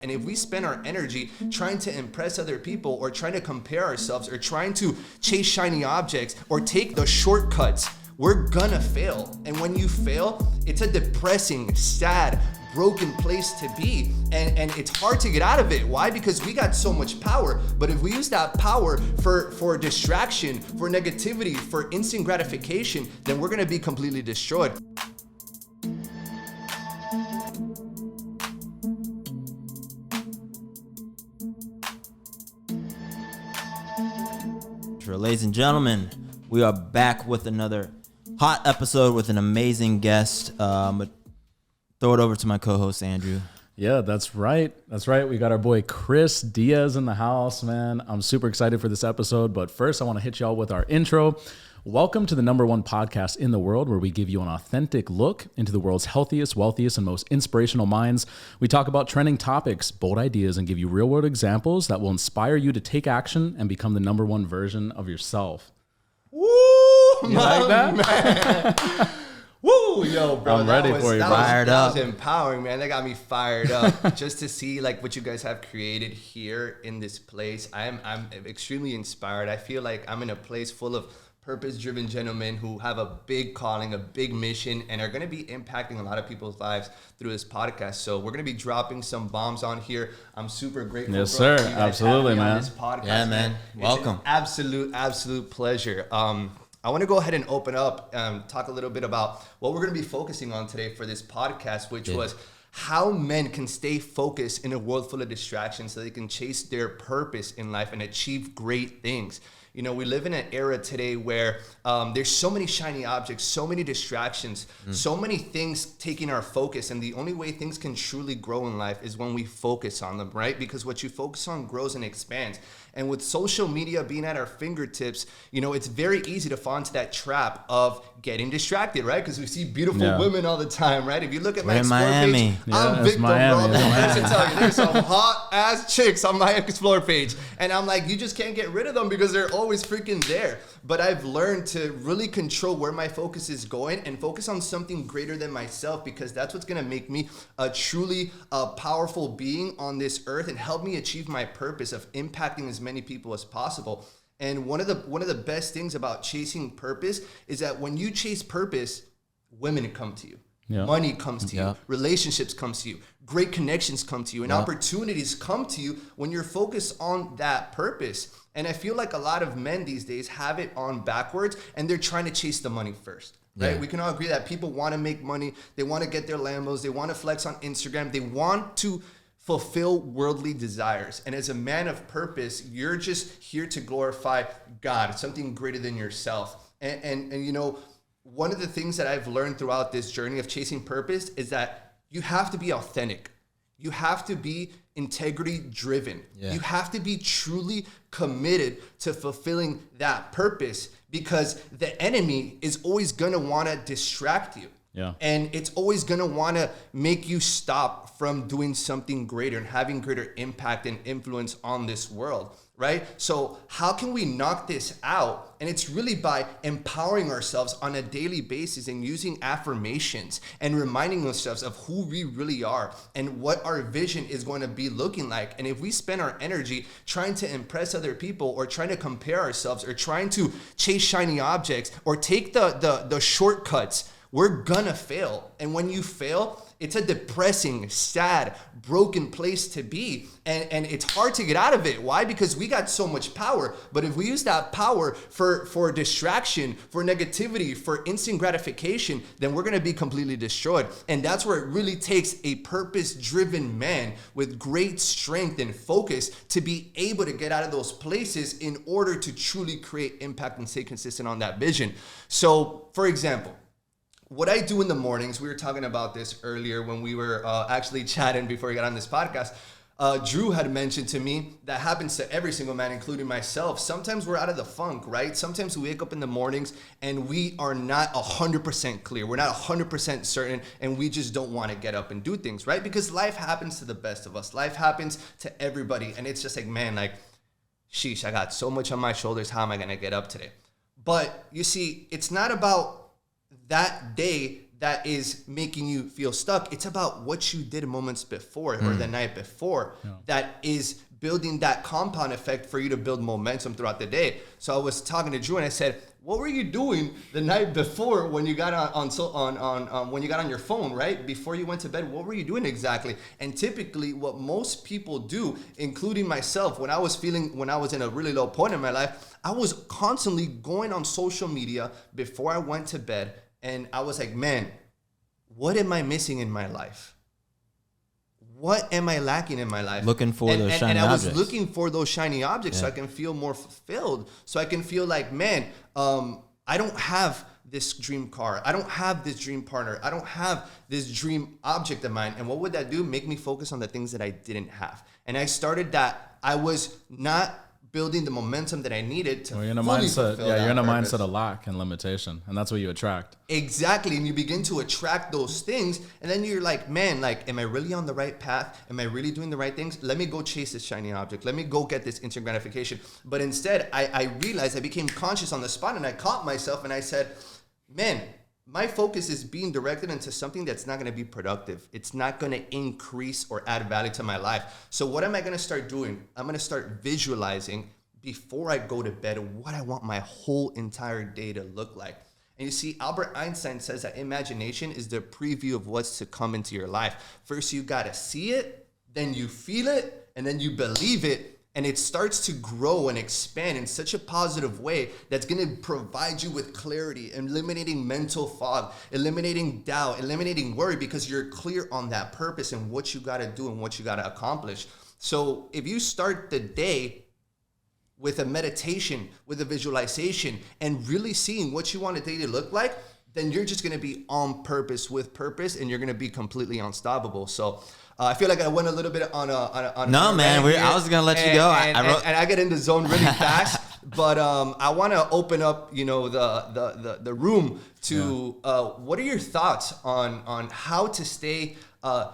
And if we spend our energy trying to impress other people or trying to compare ourselves or trying to chase shiny objects or take the shortcuts, we're gonna fail. And when you fail, it's a depressing, sad, broken place to be. And it's hard to get out of it. Why? Because we got so much power. But if we use that power for distraction, for negativity, for instant gratification, then we're gonna be completely destroyed. Ladies and gentlemen, we are back with another hot episode with an amazing guest. But throw it over to my co-host, Andrew. Yeah, that's right. That's right. We got our boy Chris Diaz in the house, man. I'm super excited for this episode. But first, I want to hit y'all with our intro. Welcome to the #1 podcast in the world, where we give you an authentic look into the world's healthiest, wealthiest, and most inspirational minds. We talk about trending topics, bold ideas, and give you real-world examples that will inspire you to take action and become the #1 version of yourself. Woo! You like that? Man. Woo! Yo, bro, I'm ready for you, bro. That was empowering, man. That got me fired up. Just to see like what you guys have created here in this place. I'm extremely inspired. I feel like I'm in a place full of purpose-driven gentlemen who have a big calling, a big mission, and are going to be impacting a lot of people's lives through this podcast. So we're going to be dropping some bombs on here. I'm super grateful. Yes, sir. Absolutely, man. On this podcast, yeah, man. Welcome. It's an absolute pleasure. I want to go ahead and open up, talk a little bit about what we're going to be focusing on today for this podcast, which was how men can stay focused in a world full of distractions so they can chase their purpose in life and achieve great things. You know, we live in an era today where there's so many shiny objects, so many distractions, so many things taking our focus. And the only way things can truly grow in life is when we focus on them, right? Because what you focus on grows and expands. And with social media being at our fingertips, you know, it's very easy to fall into that trap of getting distracted, right? Because we see beautiful women all the time, right? If you look at my Explore page, I'm victim, bro. There's some hot ass chicks on my Explore page. And I'm like, you just can't get rid of them because they're always freaking there. But I've learned to really control where my focus is going and focus on something greater than myself, because that's what's going to make me a truly powerful being on this earth and help me achieve my purpose of impacting as many people as possible. And one of the best things about chasing purpose is that when you chase purpose, women come to you. Yeah. Money comes to you. Relationships comes to you. Great connections come to you. And opportunities come to you when you're focused on that purpose. And I feel like a lot of men these days have it on backwards, and they're trying to chase the money first. Right? We can all agree that people want to make money. They want to get their Lambos. They want to flex on Instagram. They want to fulfill worldly desires. And as a man of purpose, you're just here to glorify God, something greater than yourself. And you know, one of the things that I've learned throughout this journey of chasing purpose is that you have to be authentic. You have to be integrity driven. You have to be truly committed to fulfilling that purpose, because the enemy is always going to want to distract you. And it's always going to want to make you stop from doing something greater and having greater impact and influence on this world, right? So how can we knock this out? And it's really by empowering ourselves on a daily basis and using affirmations and reminding ourselves of who we really are and what our vision is going to be looking like. And if we spend our energy trying to impress other people or trying to compare ourselves or trying to chase shiny objects or take the shortcuts, we're gonna fail. And when you fail, it's a depressing, sad, broken place to be. And it's hard to get out of it. Why? Because we got so much power. But if we use that power for distraction, for negativity, for instant gratification, then we're gonna be completely destroyed. And that's where it really takes a purpose-driven man with great strength and focus to be able to get out of those places in order to truly create impact and stay consistent on that vision. So, for example, what I do in the mornings, we were talking about this earlier when we were actually chatting before we got on this podcast. Drew had mentioned to me that happens to every single man, including myself. Sometimes we're out of the funk, right? Sometimes we wake up in the mornings and we are not 100% clear. We're not 100% certain, and we just don't want to get up and do things, right? Because life happens to the best of us. Life happens to everybody. And it's just like, man, like, sheesh, I got so much on my shoulders. How am I going to get up today? But you see, it's not about that day that is making you feel stuck. It's about what you did moments before or the night before that is building that compound effect for you to build momentum throughout the day. So I was talking to Drew and I said, what were you doing the night before when you got when you got on your phone, right? Before you went to bed, what were you doing exactly? And typically what most people do, including myself, when I was in a really low point in my life, I was constantly going on social media before I went to bed. And I was like, man, what am I missing in my life? What am I lacking in my life? Looking for those shiny objects. And I was objects. looking for those shiny objects so I can feel more fulfilled. So I can feel like, man, I don't have this dream car. I don't have this dream partner. I don't have this dream object of mine. And what would that do? Make me focus on the things that I didn't have. And I started that. I was not building the momentum that I needed to you're in a fully mindset. fulfill Yeah, you're in a purpose. mindset of lack and limitation, and that's what you attract. Exactly. And you begin to attract those things. And then you're like, man, like, am I really on the right path? Am I really doing the right things? Let me go chase this shiny object. Let me go get this instant gratification. But instead, I realized, I became conscious on the spot, and I caught myself and I said, man, my focus is being directed into something that's not going to be productive. It's not going to increase or add value to my life. So what am I going to start doing? I'm going to start visualizing before I go to bed what I want my whole entire day to look like. And you see, Albert Einstein says that imagination is the preview of what's to come into your life. First, you got to see it, then you feel it, and then you believe it. And it starts to grow and expand in such a positive way that's going to provide you with clarity, eliminating mental fog, eliminating doubt, eliminating worry, because you're clear on that purpose and what you got to do and what you got to accomplish. So if you start the day with a meditation, with a visualization, and really seeing what you want a day to look like, then you're just going to be on purpose with purpose, and you're going to be completely unstoppable. So I feel like I went a little bit on a No, man, I was going to let you go. And I get in the zone really fast, but I want to open up, the room to what are your thoughts on how to stay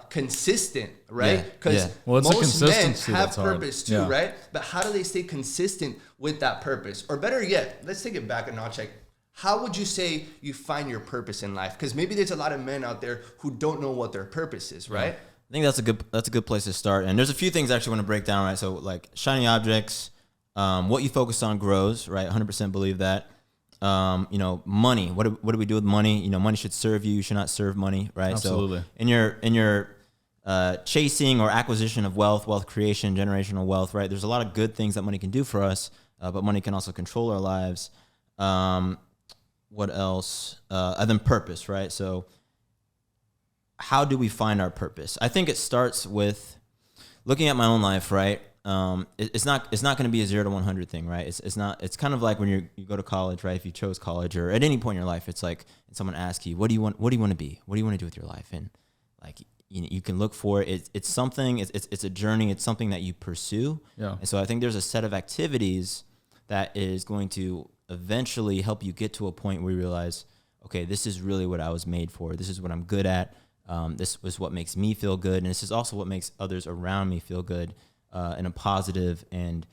consistent, right? Because Well, it's a most men consistency have that's hard. purpose too, right? But how do they stay consistent with that purpose? Or better yet, let's take it back a notch. Like, how would you say you find your purpose in life? Because maybe there's a lot of men out there who don't know what their purpose is, right? I think that's a good place to start. And there's a few things I actually want to break down, right? So like shiny objects, what you focus on grows, right? 100% believe that. Money. What do we do with money? Money should serve you. You should not serve money, right? Absolutely. So in your chasing or acquisition of wealth creation, generational wealth, right? There's a lot of good things that money can do for us, but money can also control our lives. What else? And then purpose, right? So how do we find our purpose? I think it starts with looking at my own life, right? It's not going to be a 0 to 100 thing, right? It's kind of like when you go to college, right? If you chose college or at any point in your life, it's like someone asks you, what do you want to be? What do you want to do with your life? And like, you can look for it. It's something, it's a journey. It's something that you pursue. Yeah. And so I think there's a set of activities that is going to eventually help you get to a point where you realize, okay, this is really what I was made for. This is what I'm good at. This is what makes me feel good. And this is also what makes others around me feel good in a positive and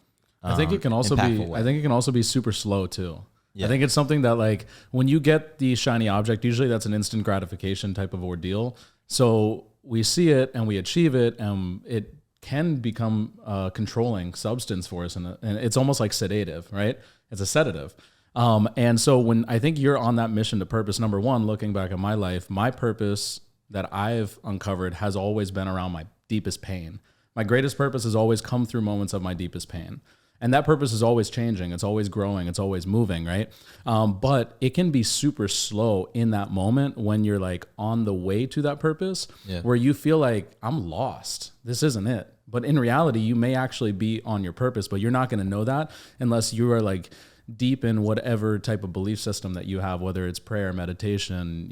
I think it can also impactful way. I think it can also be super slow too. Yeah. I think it's something that, like, when you get the shiny object, usually that's an instant gratification type of ordeal. So we see it and we achieve it, and it can become a controlling substance for us, and it's almost like sedative, right? It's a sedative. And so when I think you're on that mission to purpose, number one, looking back at my life, my purpose that I've uncovered has always been around my deepest pain. My greatest purpose has always come through moments of my deepest pain. And that purpose is always changing. It's always growing. It's always moving, right? But it can be super slow in that moment when you're like on the way to that purpose, where you feel like, I'm lost. This isn't it. But in reality, you may actually be on your purpose, but you're not going to know that unless you are like deep in whatever type of belief system that you have, whether it's prayer, meditation,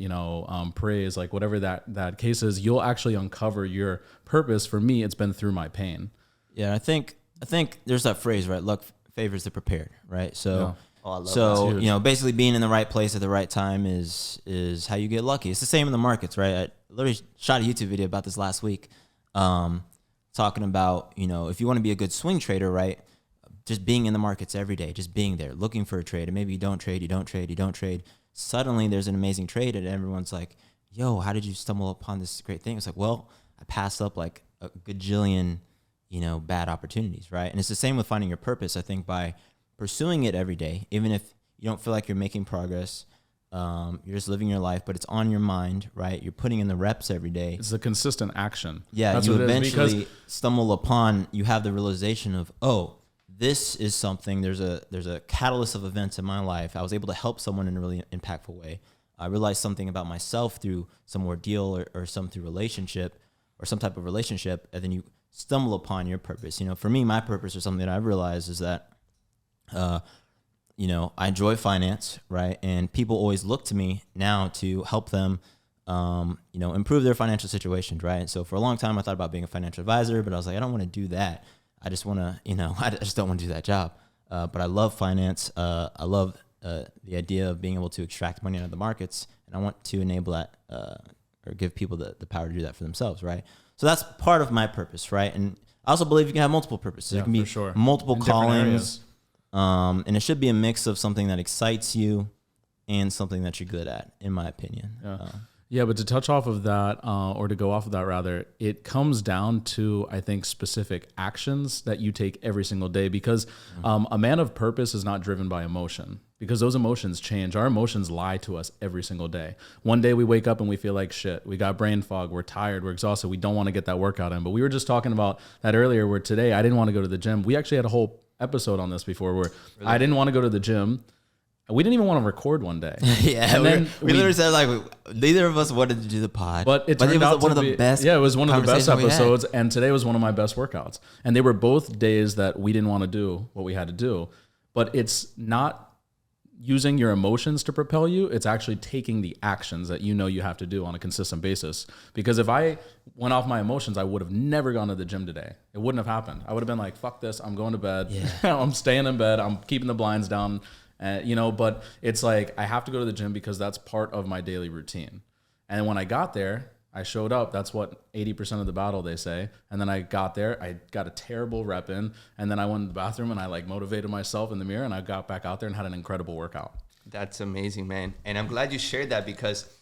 praise, like whatever that case is, you'll actually uncover your purpose. For me, it's been through my pain. Yeah, I think there's that phrase, right? Luck favors the prepared, right? So, I love that. Basically being in the right place at the right time is how you get lucky. It's the same in the markets, right? I literally shot a YouTube video about this last week, talking about, if you want to be a good swing trader, right? Just being in the markets every day, just being there, looking for a trade, and maybe you don't trade. Suddenly there's an amazing trade, and everyone's like, yo, how did you stumble upon this great thing? It's like, well, I passed up like a gajillion, bad opportunities, right? And it's the same with finding your purpose. I think by pursuing it every day, even if you don't feel like you're making progress, you're just living your life, but it's on your mind, right? You're putting in the reps every day. It's a consistent action. Yeah, that's you eventually stumble upon, you have the realization of, oh, this is something, there's a catalyst of events in my life. I was able to help someone in a really impactful way. I realized something about myself through some ordeal or some through relationship or some type of relationship, and then you stumble upon your purpose. For me, my purpose or something that I realized is that, I enjoy finance, right? And people always look to me now to help them, improve their financial situations, right? And so for a long time, I thought about being a financial advisor, but I was like, I don't want to do that. I just want to, I just don't want to do that job. But I love finance. I love the idea of being able to extract money out of the markets, and I want to enable that or give people the power to do that for themselves, right? So that's part of my purpose, right? And I also believe you can have multiple purposes. There can be multiple callings, and it should be a mix of something that excites you and something that you're good at, in my opinion. Yeah, but to touch off of that, or to go off of that rather, it comes down to, I think, specific actions that you take every single day, because a man of purpose is not driven by emotion, because those emotions change. Our emotions lie to us every single day. One day we wake up and we feel like shit. We got brain fog. We're tired. We're exhausted. We don't want to get that workout in. But we were just talking about that earlier, where today I didn't want to go to the gym. We actually had a whole episode on this before where I didn't want to go to the gym. We didn't even want to record one day. Yeah, and then we literally said like neither of us wanted to do the pod, but it turned out one of the best. Yeah, it was one of the best episodes, and today was one of my best workouts. And they were both days that we didn't want to do what we had to do. But it's not using your emotions to propel you. It's actually taking the actions that you have to do on a consistent basis. Because if I went off my emotions, I would have never gone to the gym today. It wouldn't have happened. I would have been like, "Fuck this! I'm going to bed. Yeah. I'm staying in bed. I'm keeping the blinds down." But it's like I have to go to the gym because that's part of my daily routine. And when I got there, I showed up. That's what 80% of the battle, they say. And then I got there. I got a terrible rep in. And then I went to the bathroom and I motivated myself in the mirror. And I got back out there and had an incredible workout. That's amazing, man. And I'm glad you shared that, because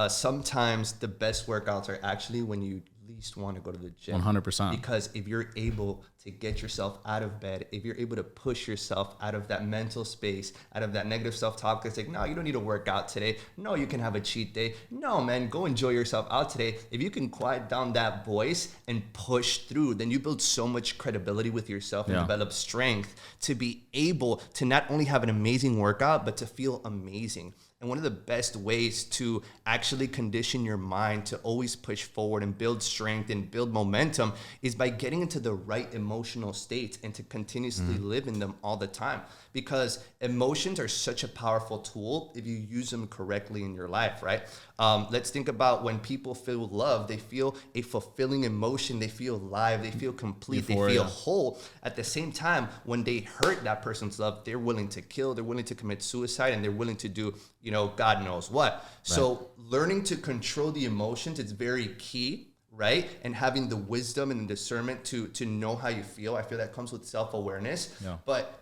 sometimes the best workouts are actually when you least want to go to the gym. 100%. Because if you're able to get yourself out of bed, if you're able to push yourself out of that mental space, out of that negative self-talk that's like, no, you don't need to work out today. No, you can have a cheat day. No, man, go enjoy yourself out today. If you can quiet down that voice and push through, then you build so much credibility with yourself and develop strength to be able to not only have an amazing workout, but to feel amazing. And one of the best ways to actually condition your mind to always push forward and build strength and build momentum is by getting into the right emotional states and to continuously live in them all the time. Because emotions are such a powerful tool if you use them correctly in your life, right? Let's think about when people feel love, they feel a fulfilling emotion, they feel alive, they feel complete, Euphoria. They feel whole. At the same time, when they hurt that person's love, they're willing to kill, they're willing to commit suicide, and they're willing to do, God knows what. Right. So learning to control the emotions is very key, right? And having the wisdom and the discernment to know how you feel. I feel that comes with self-awareness. Yeah. But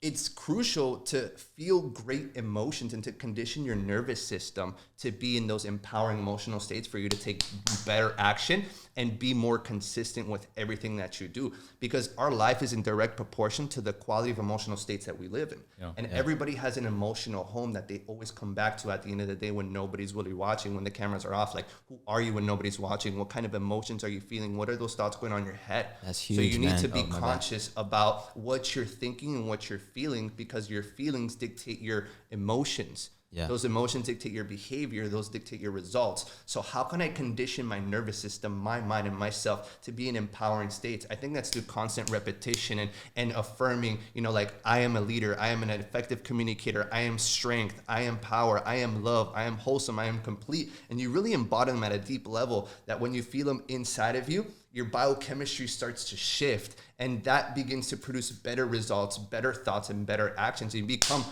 it's crucial to feel great emotions and to condition your nervous system to be in those empowering emotional states for you to take better action and be more consistent with everything that you do. Because our life is in direct proportion to the quality of emotional states that we live in. Everybody has an emotional home that they always come back to at the end of the day when nobody's really watching, when the cameras are off. Like, who are you when nobody's watching? What kind of emotions are you feeling? What are those thoughts going on in your head? That's huge, so you need to be conscious about what you're thinking and what you're feeling, because your feelings dictate your emotions. Yeah. Those emotions dictate your behavior. Those dictate your results. So how can I condition my nervous system, my mind, and myself to be in empowering states? I think that's through constant repetition and affirming, like, I am a leader. I am an effective communicator. I am strength. I am power. I am love. I am wholesome. I am complete. And you really embody them at a deep level that when you feel them inside of you, your biochemistry starts to shift, and that begins to produce better results, better thoughts, and better actions. You become,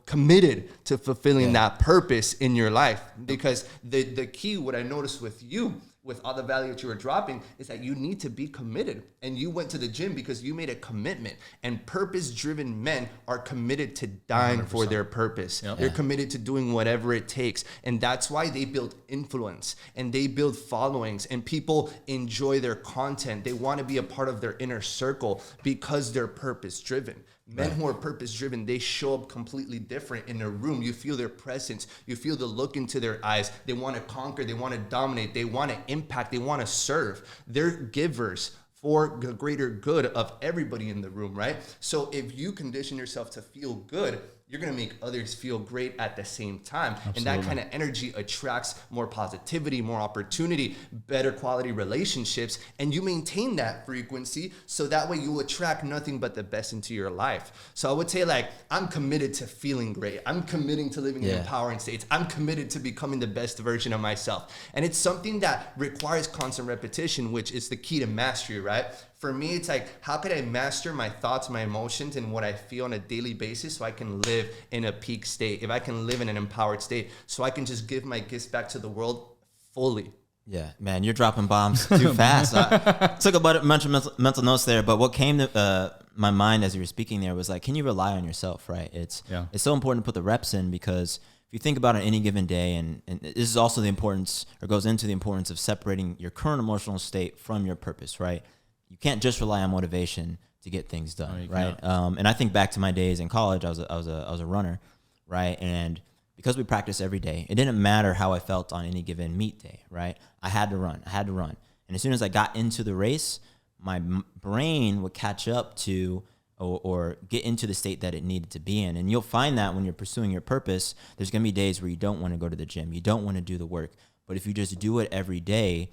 committed to fulfilling that purpose in your life. Because the key, what I noticed with you with all the value that you were dropping is that you need to be committed. And you went to the gym because you made a commitment. And purpose-driven men are committed to dying 100%. For their purpose. Yep. They're committed to doing whatever it takes. And that's why they build influence and they build followings and people enjoy their content. They want to be a part of their inner circle because they're purpose-driven. Men who are purpose-driven, they show up completely different in a room. You feel their presence. You feel the look into their eyes. They want to conquer. They want to dominate. They want to impact. They want to serve. They're givers for the greater good of everybody in the room, right? So if you condition yourself to feel good, you're going to make others feel great at the same time. Absolutely. And that kind of energy attracts more positivity, more opportunity, better quality relationships. And you maintain that frequency so that way you attract nothing but the best into your life. So I would say like, I'm committed to feeling great. I'm committing to living in empowering states. I'm committed to becoming the best version of myself. And it's something that requires constant repetition, which is the key to mastery, right? For me, it's like, how could I master my thoughts, my emotions, and what I feel on a daily basis so I can live in a peak state, if I can live in an empowered state, so I can just give my gifts back to the world fully. Yeah, man, you're dropping bombs too fast. I took a bunch of mental notes there, but what came to my mind as you were speaking there was like, can you rely on yourself, right? It's so important to put the reps in because if you think about it any given day, and this is also the importance, or goes into the importance of separating your current emotional state from your purpose, right? You can't just rely on motivation to get things done, right? And I think back to my days in college. I was a runner, right? And because we practiced every day, it didn't matter how I felt on any given meet day, right? I had to run. And as soon as I got into the race, my brain would catch up to or get into the state that it needed to be in. And you'll find that when you're pursuing your purpose, there's going to be days where you don't want to go to the gym, you don't want to do the work. But if you just do it every day,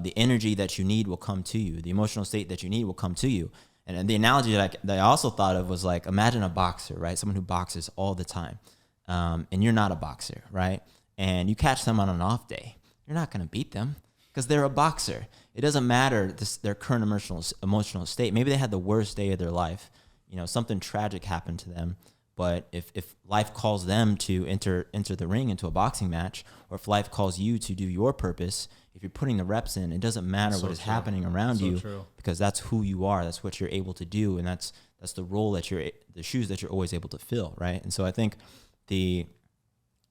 the energy that you need will come to you. The emotional state that you need will come to you. And the analogy that I also thought of was like, imagine a boxer, right? Someone who boxes all the time. And you're not a boxer, right? And you catch them on an off day. You're not going to beat them because they're a boxer. It doesn't matter their current emotional state. Maybe they had the worst day of their life. You know, something tragic happened to them. But if life calls them to enter the ring into a boxing match, or if life calls you to do your purpose, if you're putting the reps in, it doesn't matter what is happening around you, because that's who you are. That's what you're able to do, and that's the role that the shoes that you're always able to fill, right? And so I think the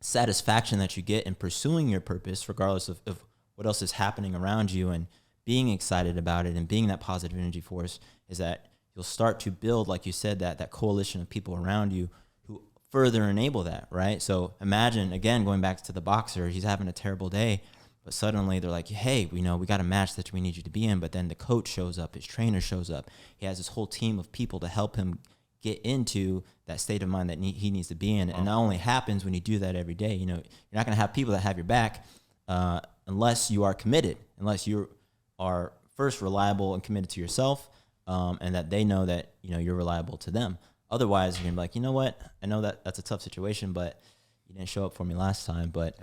satisfaction that you get in pursuing your purpose, regardless of what else is happening around you, and being excited about it and being that positive energy force, is that you'll start to build, like you said, that coalition of people around you who further enable that, right? So imagine, again, going back to the boxer, he's having a terrible day, but suddenly they're like, hey, we got a match that we need you to be in, but then the coach shows up, his trainer shows up, he has this whole team of people to help him get into that state of mind that he needs to be in. And not only happens when you do that every day, you know, you're not going to have people that have your back unless you are committed, unless you are first reliable and committed to yourself, and that they know that, you know, you're reliable to them. Otherwise, you're gonna be like, you know what? I know that that's a tough situation, but you didn't show up for me last time. But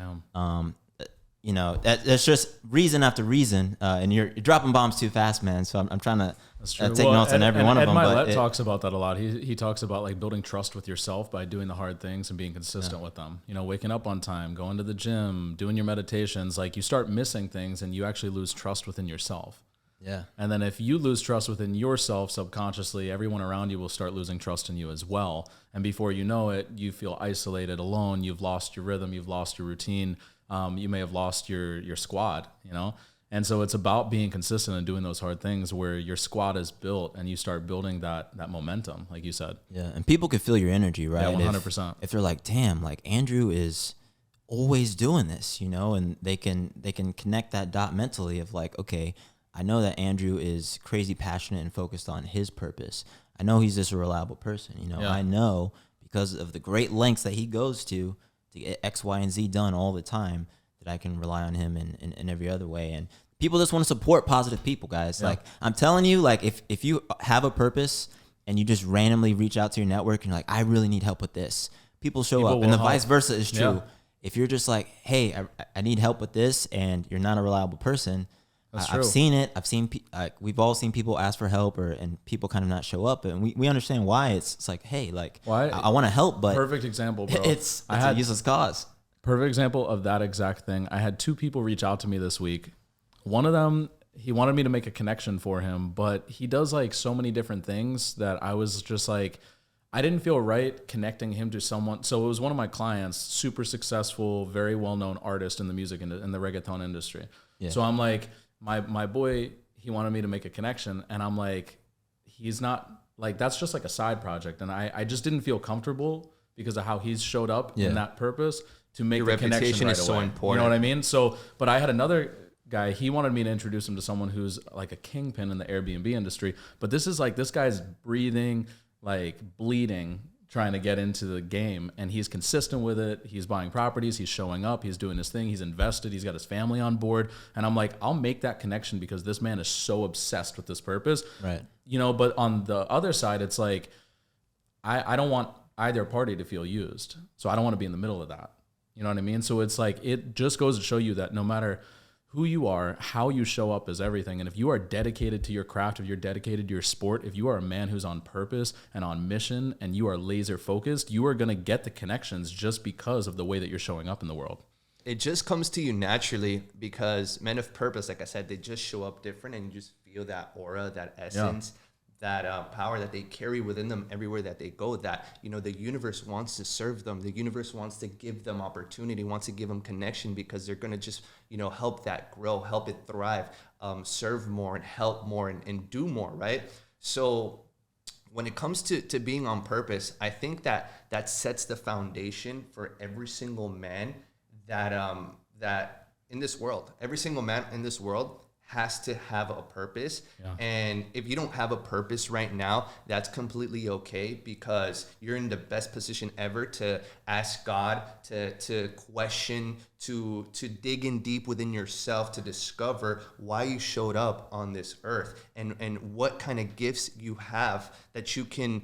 you know, that's just reason after reason, and you're dropping bombs too fast, man. So I'm trying to take notes on every one of them. Ed Milet talks about that a lot. He talks about like building trust with yourself by doing the hard things and being consistent with them. You know, waking up on time, going to the gym, doing your meditations. Like, you start missing things and you actually lose trust within yourself. Yeah. And then if you lose trust within yourself subconsciously, everyone around you will start losing trust in you as well. And before you know it, you feel isolated, alone. You've lost your rhythm. You've lost your routine. You may have lost your squad, you know? And so it's about being consistent and doing those hard things where your squad is built and you start building that momentum, like you said. Yeah. And people can feel your energy, right? Yeah, 100%. If they're like, damn, like Andrew is always doing this, you know, and they can connect that dot mentally of like, okay, I know that Andrew is crazy passionate and focused on his purpose. I know he's just a reliable person. You know, I know because of the great lengths that he goes to get X, Y, and Z done all the time, that I can rely on him in every other way. And people just want to support positive people, guys. Yeah. Like, I'm telling you, like, if you have a purpose and you just randomly reach out to your network and you're like, I really need help with this, people show up. And the vice versa is true. Yeah. If you're just like, hey, I need help with this, and you're not a reliable person, I've seen it. We've all seen people ask for help and people kind of not show up, and we understand why. It's like, hey, like, I want to help, but perfect example, bro. It's a useless cause. Perfect example of that exact thing. I had 2 people reach out to me this week. One of them, he wanted me to make a connection for him, but he does like so many different things that I was just like, I didn't feel right connecting him to someone. So it was one of my clients, super successful, very well-known artist in the music in the reggaeton industry. Yeah. So I'm like, my boy, he wanted me to make a connection, and I'm like, he's not like, that's just like a side project. And I just didn't feel comfortable because of how he's showed up in that purpose to make the connection right away. So important. You know what I mean? So, but I had another guy, he wanted me to introduce him to someone who's like a kingpin in the Airbnb industry. But this is like, this guy's breathing, like bleeding, trying to get into the game, and he's consistent with it. He's buying properties, he's showing up, he's doing his thing, he's invested, he's got his family on board. And I'm like, I'll make that connection because this man is so obsessed with this purpose. Right. You know, but on the other side, it's like, I don't want either party to feel used. So I don't want to be in the middle of that. You know what I mean? So it's like, it just goes to show you that no matter who you are, how you show up is everything. And if you are dedicated to your craft, if you're dedicated to your sport, if you are a man who's on purpose and on mission and you are laser focused, you are going to get the connections just because of the way that you're showing up in the world. It just comes to you naturally because men of purpose, like I said, they just show up different, and you just feel that aura, that essence, that power that they carry within them everywhere that they go, that, you know, the universe wants to serve them. The universe wants to give them opportunity, wants to give them connection, because they're going to just, you know, help that grow, help it thrive, serve more and help more and do more, right? So when it comes to being on purpose, I think that sets the foundation for every single man that in this world. Every single man in this world has to have a purpose. Yeah. And if you don't have a purpose right now, that's completely okay, because you're in the best position ever to ask God, to question, to dig in deep within yourself, to discover why you showed up on this earth, and what kind of gifts you have that you can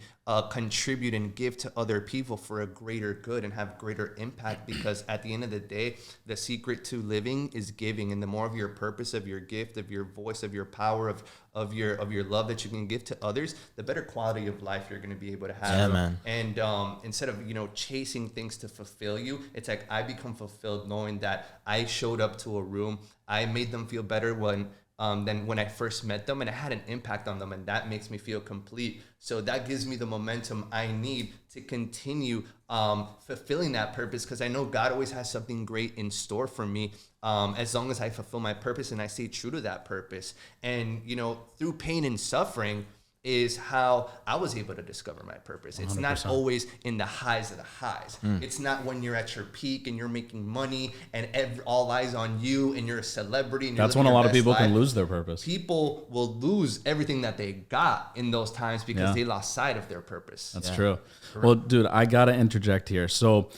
contribute and give to other people for a greater good and have greater impact. Because at the end of the day, the secret to living is giving. And the more of your purpose, of your gift, of your voice, of your power, of your love that you can give to others, the better quality of life you're going to be able to have. Yeah, man. And instead of, you know, chasing things to fulfill you, it's like I become fulfilled knowing that I showed up to a room, I made them feel better than when I first met them, and it had an impact on them, and that makes me feel complete. So that gives me the momentum I need to continue fulfilling that purpose, because I know God always has something great in store for me, as long as I fulfill my purpose and I stay true to that purpose. And, you know, through pain and suffering is how I was able to discover my purpose. It's 100%. Not always in the highs of the highs. It's not when you're at your peak and you're making money and all eyes on you and you're a celebrity. And that's when a lot of people can lose their purpose. People will lose everything that they got in those times because they lost sight of their purpose. That's true. Well, dude, I got to interject here. So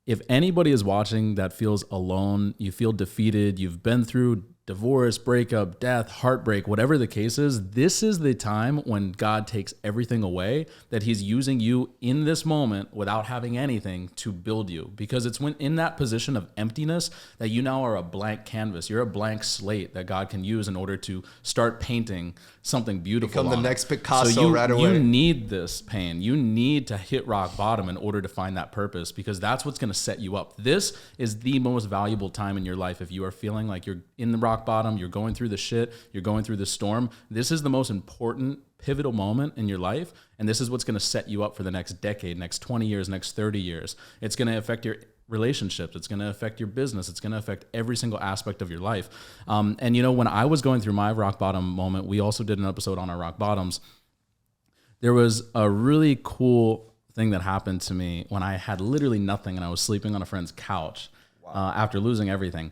if anybody is watching that feels alone, you feel defeated, you've been through divorce, breakup, death, heartbreak, whatever the case is, this is the time when God takes everything away, that he's using you in this moment without having anything to build you. Because it's when in that position of emptiness that you now are a blank canvas. You're a blank slate that God can use in order to start painting something beautiful. Become the next Picasso right away. You need this pain. You need to hit rock bottom in order to find that purpose, because that's what's going to set you up. This is the most valuable time in your life. If you are feeling like you're in the rock bottom, you're going through the shit, you're going through the storm, this is the most important pivotal moment in your life, and this is what's going to set you up for the next decade, next 20 years, next 30 years. It's going to affect your relationships, it's going to affect your business, it's going to affect every single aspect of your life. And you know, when I was going through my rock bottom moment, we also did an episode on our rock bottoms. There was a really cool thing that happened to me when I had literally nothing and I was sleeping on a friend's couch. Wow. After losing everything.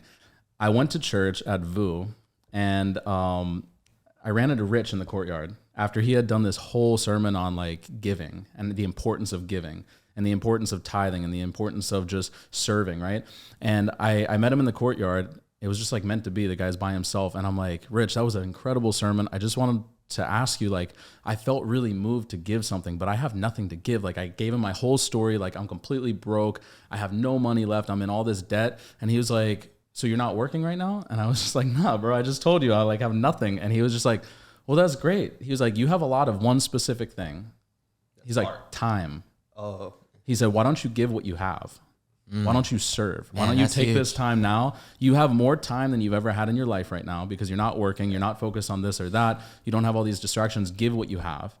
I went to church at VU, and I ran into Rich in the courtyard after he had done this whole sermon on like giving and the importance of giving and the importance of tithing and the importance of just serving, right? And I met him in the courtyard. It was just like meant to be. The guy's by himself. And I'm like, Rich, that was an incredible sermon. I just wanted to ask you, like, I felt really moved to give something, but I have nothing to give. Like, I gave him my whole story. Like, I'm completely broke. I have no money left. I'm in all this debt. And he was like, so you're not working right now? And I was just like, nah, bro, I just told you I like have nothing. And he was just like, well, that's great. He was like, you have a lot of one specific thing. He's like, time. Oh. He said, why don't you give what you have? Why don't you serve? Why don't you take this time now? You have more time than you've ever had in your life right now because you're not working. You're not focused on this or that. You don't have all these distractions. Give what you have.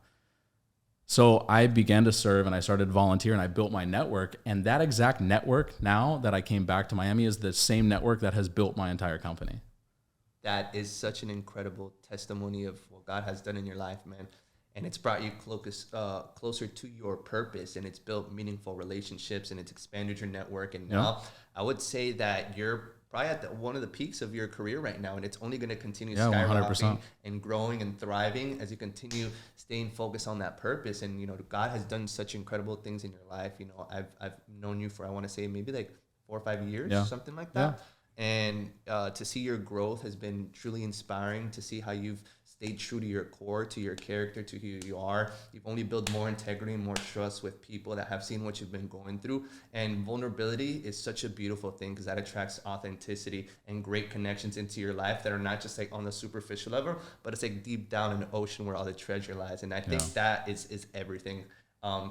So I began to serve and I started volunteer and I built my network. And that exact network now that I came back to Miami is the same network that has built my entire company. That is such an incredible testimony of what God has done in your life, man. And it's brought you closer to your purpose, and it's built meaningful relationships, and it's expanded your network. And now I would say that you're probably at one of the peaks of your career right now, and it's only going to continue skyrocketing 100%. And growing and thriving as you continue staying focused on that purpose. And, you know, God has done such incredible things in your life. You know, I've known you for, I want to say maybe like 4 or 5 years, something like that. Yeah. And to see your growth has been truly inspiring, to see how you've stayed true to your core, to your character, to who you are. You've only built more integrity and more trust with people that have seen what you've been going through. And vulnerability is such a beautiful thing because that attracts authenticity and great connections into your life that are not just like on the superficial level, but it's like deep down in the ocean where all the treasure lies. And I think that is everything.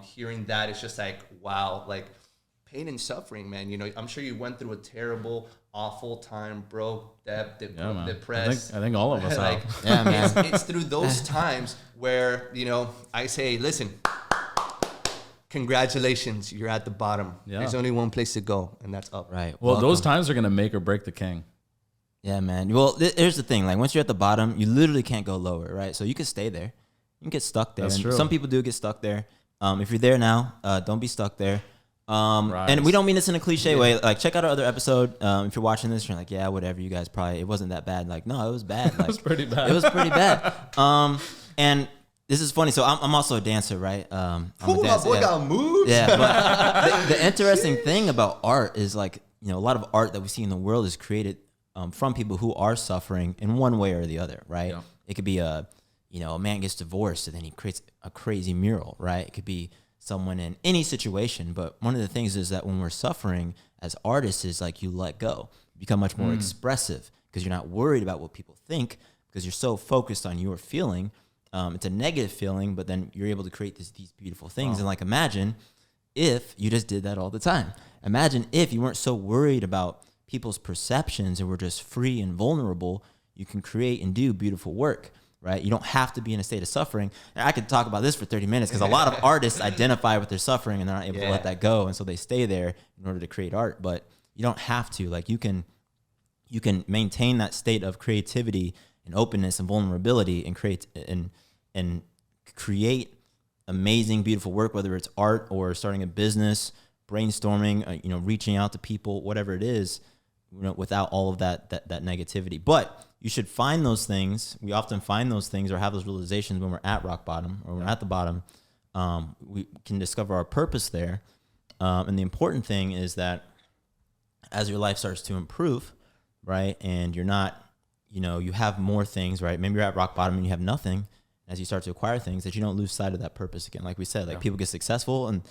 Hearing that, it's just like, wow, like pain and suffering, man. You know, I'm sure you went through a terrible, awful time, broke, depressed. I think all of us like, man. It's through those times where, you know, I say, listen, congratulations, you're at the bottom. Yeah. There's only one place to go, and that's up. Right. Well, those times are going to make or break the king. Yeah, man. Well, here's the thing. Like, once you're at the bottom, you literally can't go lower, right? So you can stay there. You can get stuck there. That's true. Some people do get stuck there. If you're there now, don't be stuck there. And we don't mean this in a cliche way. Like, check out our other episode. If you're watching this, you're like, yeah, whatever. You guys probably, it wasn't that bad. Like, no, it was bad. Like, it was pretty bad. It was pretty bad. And this is funny. So I'm also a dancer, right? I'm a dancer. My boy got moves. Yeah, but the interesting thing about art is, like, you know, a lot of art that we see in the world is created from people who are suffering in one way or the other, right? Yeah. It could be a man gets divorced and then he creates a crazy mural, right? It could be someone in any situation. But one of the things is that when we're suffering as artists is like you let go, you become much more expressive because you're not worried about what people think because you're so focused on your feeling. It's a negative feeling, but then you're able to create these beautiful things. Wow. And like, imagine if you just did that all the time. Imagine if you weren't so worried about people's perceptions and were just free and vulnerable, you can create and do beautiful work. Right? You don't have to be in a state of suffering. And I could talk about this for 30 minutes because a lot of artists identify with their suffering and they're not able to let that go. And so they stay there in order to create art, but you don't have to. Like, you can maintain that state of creativity and openness and vulnerability and create amazing, beautiful work, whether it's art or starting a business, brainstorming, reaching out to people, whatever it is, without all of that negativity. But you should find those things. We often find those things or have those realizations when we're at rock bottom or when we're at the bottom. We can discover our purpose there. And the important thing is that as your life starts to improve, right, and you're not, you have more things, right? Maybe you're at rock bottom and you have nothing. As you start to acquire things, that you don't lose sight of that purpose again. Like we said, people get successful and,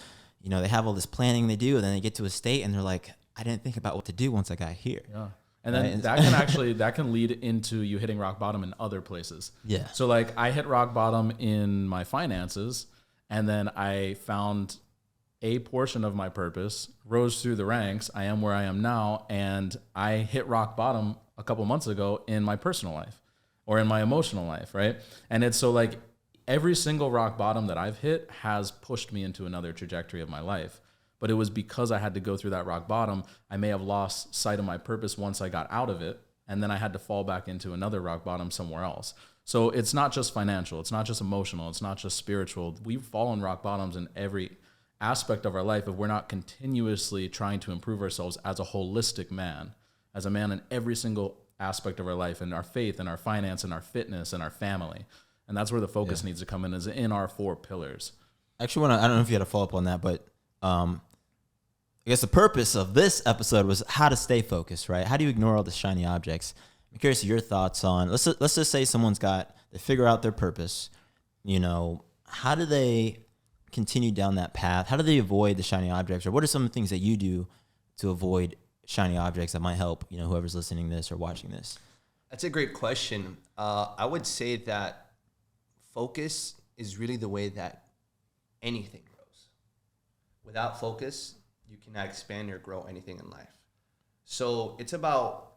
they have all this planning they do, and then they get to a state and they're like, I didn't think about what to do once I got here. Yeah. And then that can lead into you hitting rock bottom in other places. Yeah. So like, I hit rock bottom in my finances, and then I found a portion of my purpose, rose through the ranks. I am where I am now. And I hit rock bottom a couple months ago in my personal life or in my emotional life. Right. And it's so like every single rock bottom that I've hit has pushed me into another trajectory of my life. But it was because I had to go through that rock bottom. I may have lost sight of my purpose once I got out of it, and then I had to fall back into another rock bottom somewhere else. So it's not just financial. It's not just emotional. It's not just spiritual. We fall on rock bottoms in every aspect of our life if we're not continuously trying to improve ourselves as a holistic man, as a man in every single aspect of our life, in our faith, in our finance, in our fitness, in our family. And that's where the focus needs to come in, is in our 4 pillars. Actually, I don't know if you had a follow-up on that, but I guess the purpose of this episode was how to stay focused, right? How do you ignore all the shiny objects? I'm curious your thoughts on, let's just say they figure out their purpose. How do they continue down that path? How do they avoid the shiny objects? Or what are some of the things that you do to avoid shiny objects that might help, whoever's listening to this or watching this? That's a great question. I would say that focus is really the way that anything grows. Without focus, you cannot expand or grow anything in life. So it's about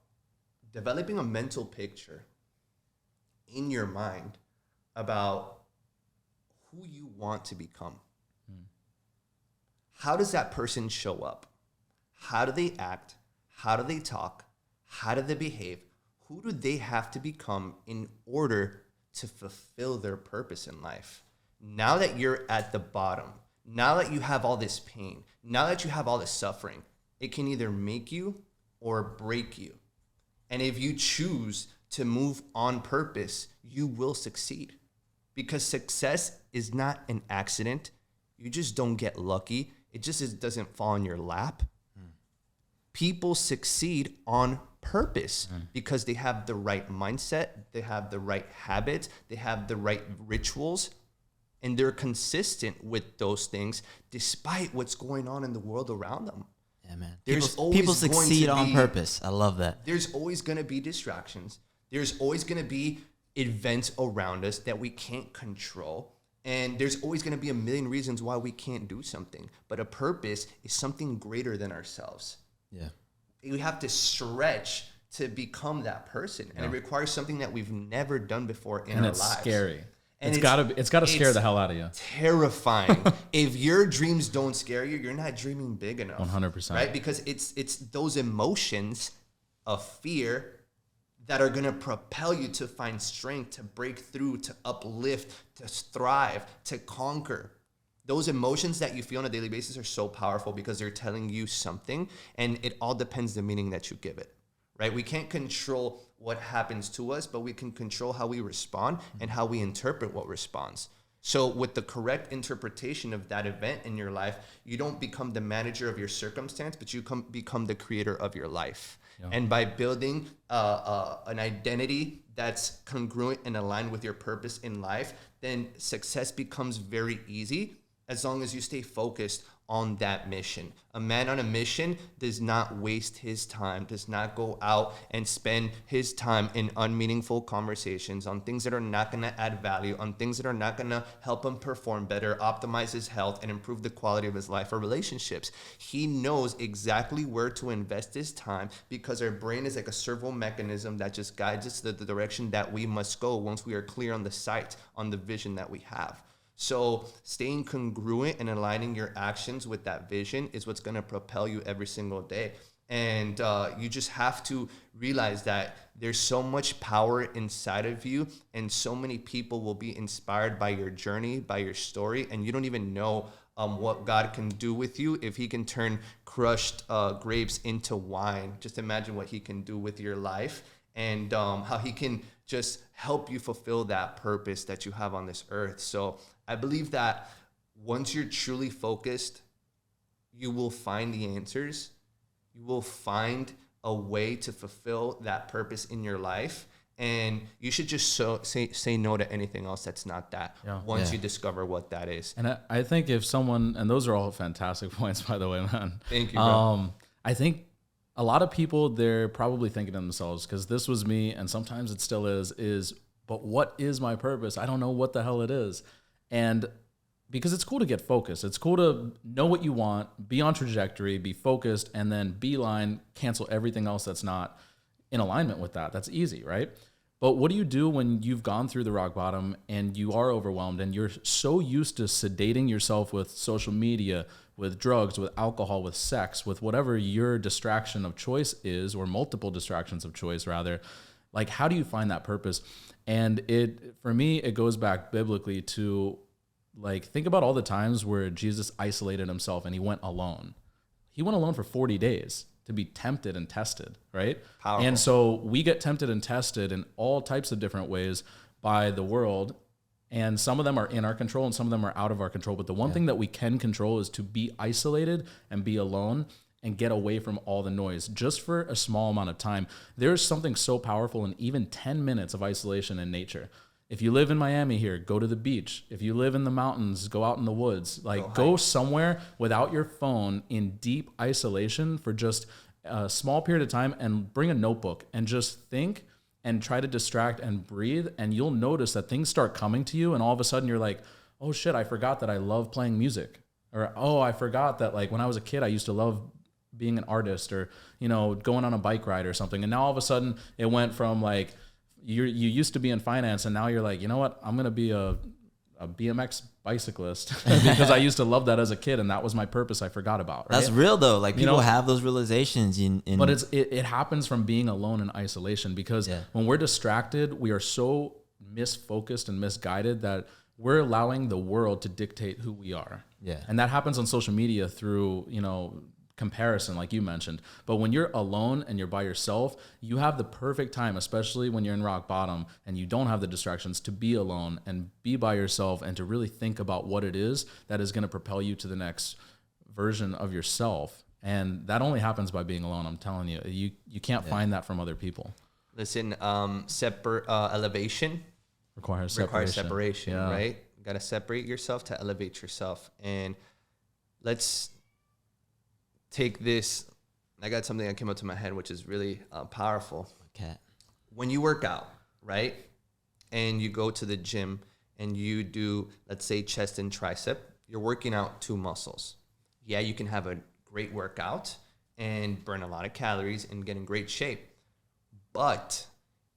developing a mental picture in your mind about who you want to become. How does that person show up? How do they act? How do they talk? How do they behave? Who do they have to become in order to fulfill their purpose in life? Now that you're at the bottom, now that you have all this pain, now that you have all this suffering, it can either make you or break you. And if you choose to move on purpose, you will succeed. Because success is not an accident. You just don't get lucky. It just doesn't fall in your lap. People succeed on purpose because they have the right mindset, they have the right habits, they have the right rituals, and they're consistent with those things despite what's going on in the world around them. Yeah, man. People succeed on purpose. I love that. There's always going to be distractions. There's always going to be events around us that we can't control. And there's always going to be a million reasons why we can't do something. But a purpose is something greater than ourselves. Yeah. We have to stretch to become that person. And it requires something that we've never done before in our lives. And it's scary. And it's gotta scare the hell out of you. Terrifying. If your dreams don't scare you, you're not dreaming big enough. 100%. Right? Because it's those emotions of fear that are going to propel you to find strength, to break through, to uplift, to thrive, to conquer. Those emotions that you feel on a daily basis are so powerful because they're telling you something, and it all depends the meaning that you give it, right? We can't control what happens to us, but we can control how we respond and how we interpret what responds. So with the correct interpretation of that event in your life, you don't become the manager of your circumstance, but you become the creator of your life. Yeah. And by building an identity that's congruent and aligned with your purpose in life, then success becomes very easy as long as you stay focused on that mission. A man on a mission does not waste his time, does not go out and spend his time in unmeaningful conversations on things that are not going to add value, on things that are not going to help him perform better, optimize his health, and improve the quality of his life or relationships. He knows exactly where to invest his time because our brain is like a servo mechanism that just guides us to the direction that we must go once we are clear on the sight, on the vision that we have. So staying congruent and aligning your actions with that vision is what's going to propel you every single day. And you just have to realize that there's so much power inside of you, and so many people will be inspired by your journey, by your story, and you don't even know what God can do with you if he can turn crushed grapes into wine. Just imagine what he can do with your life, and how he can just help you fulfill that purpose that you have on this earth. So I believe that once you're truly focused, you will find the answers. You will find a way to fulfill that purpose in your life. And you should just say no to anything else that's not that once you discover what that is. And I think if someone, and those are all fantastic points, by the way, man. Thank you, bro. I think a lot of people, they're probably thinking to themselves, because this was me, and sometimes it still is, but what is my purpose? I don't know what the hell it is. And because it's cool to get focused. It's cool to know what you want, be on trajectory, be focused, and then beeline, cancel everything else that's not in alignment with that. That's easy, right? But what do you do when you've gone through the rock bottom and you are overwhelmed and you're so used to sedating yourself with social media, with drugs, with alcohol, with sex, with whatever your distraction of choice is, or multiple distractions of choice rather? Like, how do you find that purpose? And for me, it goes back biblically to, like, think about all the times where Jesus isolated himself and he went alone. He went alone for 40 days to be tempted and tested, right? Powerful. And so we get tempted and tested in all types of different ways by the world. And some of them are in our control and some of them are out of our control. But the one thing that we can control is to be isolated and be alone and get away from all the noise just for a small amount of time. There's something so powerful in even 10 minutes of isolation in nature. If you live in Miami here, go to the beach. If you live in the mountains, go out in the woods. Like, go somewhere without your phone in deep isolation for just a small period of time, and bring a notebook and just think and try to distract and breathe. And you'll notice that things start coming to you. And all of a sudden you're like, oh shit, I forgot that I love playing music. Or, oh, I forgot that like when I was a kid, I used to love being an artist or, you know, going on a bike ride or something. And now all of a sudden it went from like, you used to be in finance and now you're like, you know what, I'm going to be a BMX bicyclist because I used to love that as a kid and that was my purpose I forgot about. Right? That's real though. Like people have those realizations. But it happens from being alone in isolation because when we're distracted, we are so misfocused and misguided that we're allowing the world to dictate who we are. Yeah. And that happens on social media through, you know, comparison, like you mentioned. But when you're alone and you're by yourself, you have the perfect time, especially when you're in rock bottom and you don't have the distractions, to be alone and be by yourself and to really think about what it is that is going to propel you to the next version of yourself. And that only happens by being alone. I'm telling you, you can't find that from other people. Listen, elevation requires separation, right? You got to separate yourself to elevate yourself. And let's take this. I got something that came up to my head, which is really powerful. Okay. When you work out, right, and you go to the gym and you do, let's say, chest and tricep, you're working out two muscles. Yeah, you can have a great workout and burn a lot of calories and get in great shape. But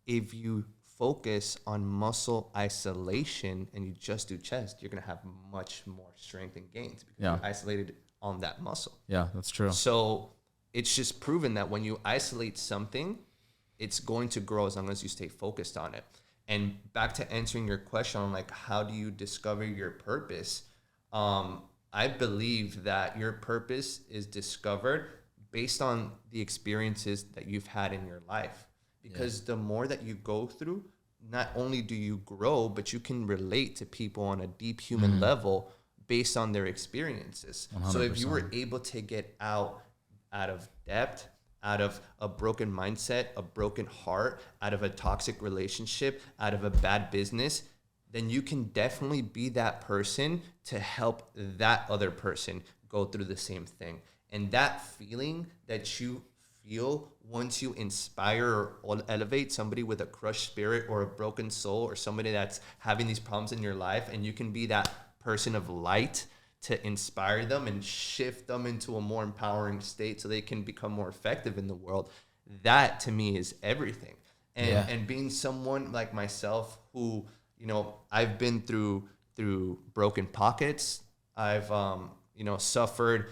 if you focus on muscle isolation and you just do chest, you're going to have much more strength and gains because you're isolated on that muscle. Yeah, that's true. So it's just proven that when you isolate something, it's going to grow as long as you stay focused on it. And back to answering your question on like, how do you discover your purpose? I believe that your purpose is discovered based on the experiences that you've had in your life. Because the more that you go through, not only do you grow, but you can relate to people on a deep human level based on their experiences. 100%. So if you were able to get out of debt, out of a broken mindset, a broken heart, out of a toxic relationship, out of a bad business, then you can definitely be that person to help that other person go through the same thing. And that feeling that you feel once you inspire or elevate somebody with a crushed spirit or a broken soul or somebody that's having these problems in your life, and you can be that person of light to inspire them and shift them into a more empowering state so they can become more effective in the world. That to me is everything. And being someone like myself who, you know, I've been through broken pockets. I've, suffered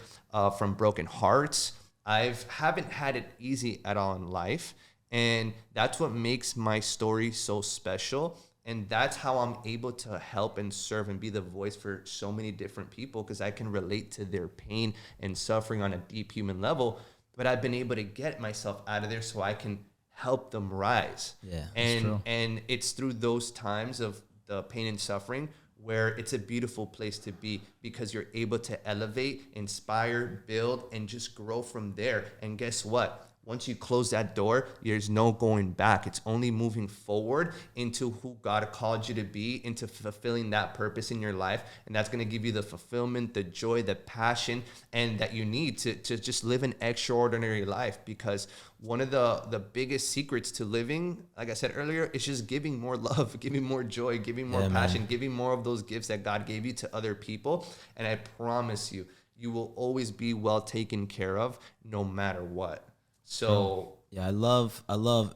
from broken hearts. Haven't had it easy at all in life. And that's what makes my story so special. And that's how I'm able to help and serve and be the voice for so many different people, because I can relate to their pain and suffering on a deep human level. But I've been able to get myself out of there so I can help them rise. Yeah, and it's through those times of the pain and suffering where it's a beautiful place to be, because you're able to elevate, inspire, build, and just grow from there. And guess what? Once you close that door, there's no going back. It's only moving forward into who God called you to be, into fulfilling that purpose in your life. And that's going to give you the fulfillment, the joy, the passion, and that you need to just live an extraordinary life. Because one of the biggest secrets to living, like I said earlier, is just giving more love, giving more joy, giving more passion, giving more of those gifts that God gave you to other people. And I promise you, you will always be well taken care of no matter what. So yeah, I love,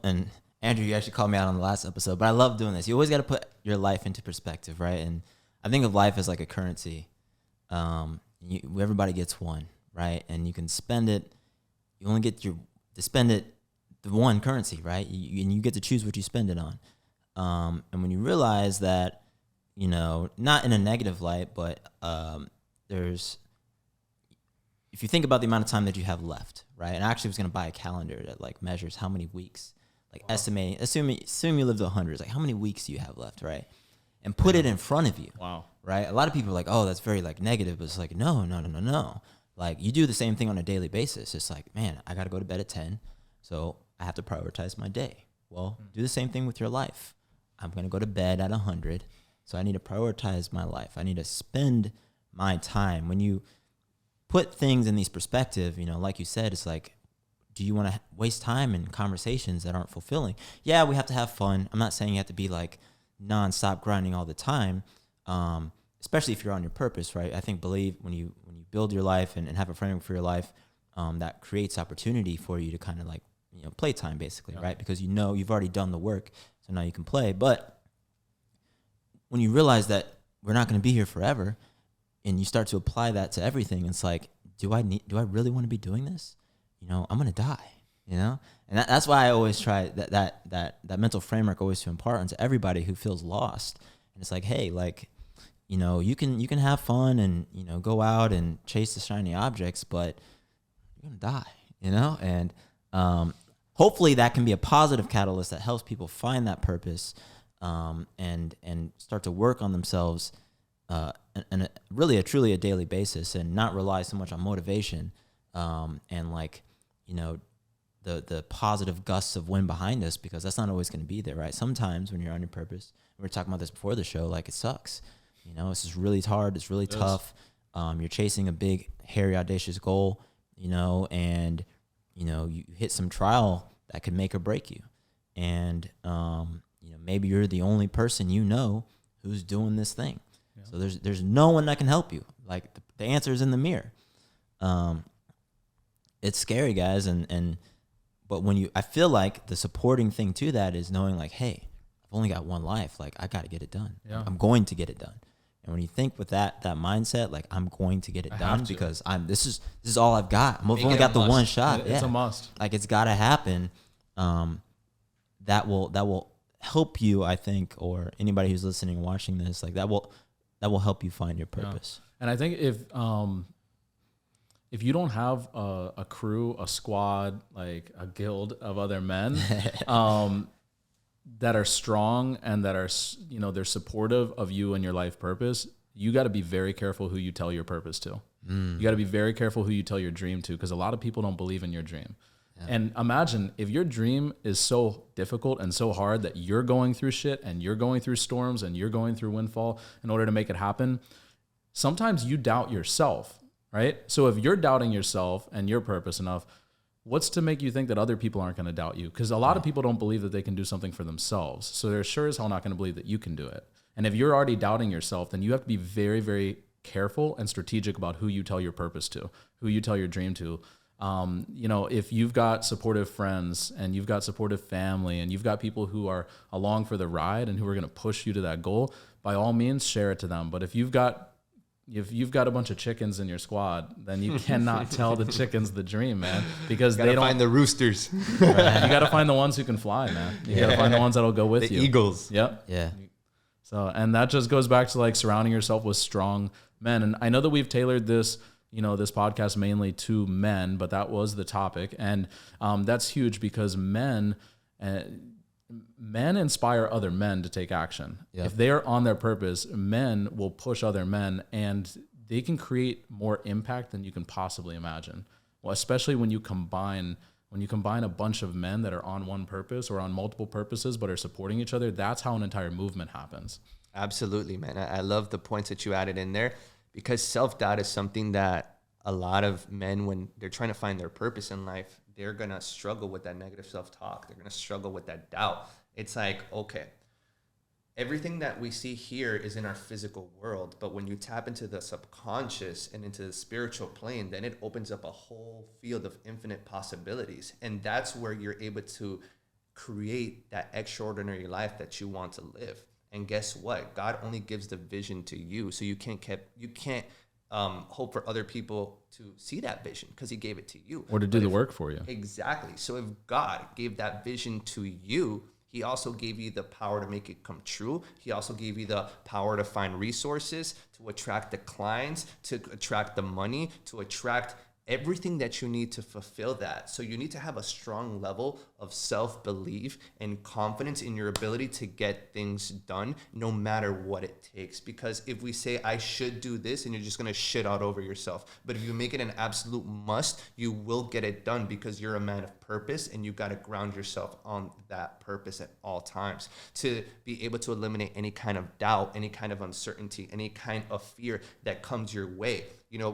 and Andrew, you actually called me out on the last episode, but I love doing this. You always got to put your life into perspective, right? And I think of life as like a currency. Everybody gets one, right? And you can spend it. You only get to spend it the one currency, right? And you get to choose what you spend it on. And when you realize that, you know, not in a negative light, but if you think about the amount of time that you have left, right? And I actually was going to buy a calendar that like measures how many weeks, like estimating, assume you live to 100, it's like how many weeks do you have left, right? And put it in front of you. Wow. Right? A lot of people are like, oh, that's very like negative, but it's like, no. Like you do the same thing on a daily basis. It's like, man, I got to go to bed at 10, so I have to prioritize my day. Well, do the same thing with your life. I'm going to go to bed at 100, so I need to prioritize my life. I need to spend my time. When you put things in these perspective, you know, like you said, it's like, do you want to waste time in conversations that aren't fulfilling? Yeah, we have to have fun. I'm not saying you have to be like nonstop grinding all the time. especially if you're on your purpose, right? I think believe when you build your life and have a framework for your life, that creates opportunity for you to kind of like, playtime basically, right? Because you've already done the work, so now you can play. But when you realize that we're not going to be here forever, and you start to apply that to everything, it's like, do I really want to be doing this? I'm going to die, and that's why I always try that mental framework always to impart onto everybody who feels lost. And it's like, hey, like, you can have fun and, go out and chase the shiny objects, but you're going to die, and, hopefully that can be a positive catalyst that helps people find that purpose, and start to work on themselves, and really truly a daily basis, and not rely so much on motivation, and like, the positive gusts of wind behind us, because that's not always going to be there, right? Sometimes when you're on your purpose, we were talking about this before the show, like it sucks, it's just really hard, it's really tough. You're chasing a big, hairy, audacious goal, and you hit some trial that could make or break you, and maybe you're the only person who's doing this thing. Yeah. So there's no one that can help you. Like the answer is in the mirror. It's scary, guys, but I feel like the supporting thing to that is knowing like, hey, I've only got one life. Like I got to get it done. Yeah. I'm going to get it done. And when you think with that mindset, like I'm going to get it done because this is all I've got. I've only got the one shot. It's a must. Like it's got to happen. That will help you, I think, or anybody who's listening, watching this, like that will help you find your purpose. Yeah. And I think if you don't have a crew, a squad, like a guild of other men, that are strong and that are, they're supportive of you and your life purpose, you got to be very careful who you tell your purpose to. You got to be very careful who you tell your dream to, because a lot of people don't believe in your dream. Yeah. And imagine if your dream is so difficult and so hard that you're going through shit and you're going through storms and you're going through windfall in order to make it happen. Sometimes you doubt yourself, right? So if you're doubting yourself and your purpose enough, what's to make you think that other people aren't going to doubt you? Because a lot of people don't believe that they can do something for themselves. So they're sure as hell not going to believe that you can do it. And if you're already doubting yourself, then you have to be very, very careful and strategic about who you tell your purpose to, who you tell your dream to. If you've got supportive friends and you've got supportive family and you've got people who are along for the ride and who are going to push you to that goal, by all means, share it to them. But if you've got a bunch of chickens in your squad, then you cannot tell the chickens the dream, man, because they don't find the roosters. Right? You got to find the ones who can fly, man. You got to find the ones that'll go with you. The eagles. Yep. Yeah. So, and that just goes back to like surrounding yourself with strong men. And I know that we've tailored this, this podcast mainly to men, but that was the topic. And that's huge because men inspire other men to take action. Yep. If they are on their purpose, men will push other men and they can create more impact than you can possibly imagine. Well, especially when you combine a bunch of men that are on one purpose or on multiple purposes but are supporting each other, that's how an entire movement happens. Absolutely, man. I love the points that you added in there, because self-doubt is something that a lot of men, when they're trying to find their purpose in life, they're going to struggle with that negative self-talk. They're going to struggle with that doubt. It's like, okay, everything that we see here is in our physical world, but when you tap into the subconscious and into the spiritual plane, then it opens up a whole field of infinite possibilities. And that's where you're able to create that extraordinary life that you want to live. And guess what? God only gives the vision to you. So you can't hope for other people to see that vision, because he gave it to you. Or to do the work for you. Exactly. So if God gave that vision to you, he also gave you the power to make it come true. He also gave you the power to find resources, to attract the clients, to attract the money, to attract everything that you need to fulfill that. So you need to have a strong level of self-belief and confidence in your ability to get things done, no matter what it takes. Because if we say, I should do this, and you're just going to shit out over yourself. But if you make it an absolute must, you will get it done, because you're a man of purpose, and you've got to ground yourself on that purpose at all times to be able to eliminate any kind of doubt, any kind of uncertainty, any kind of fear that comes your way.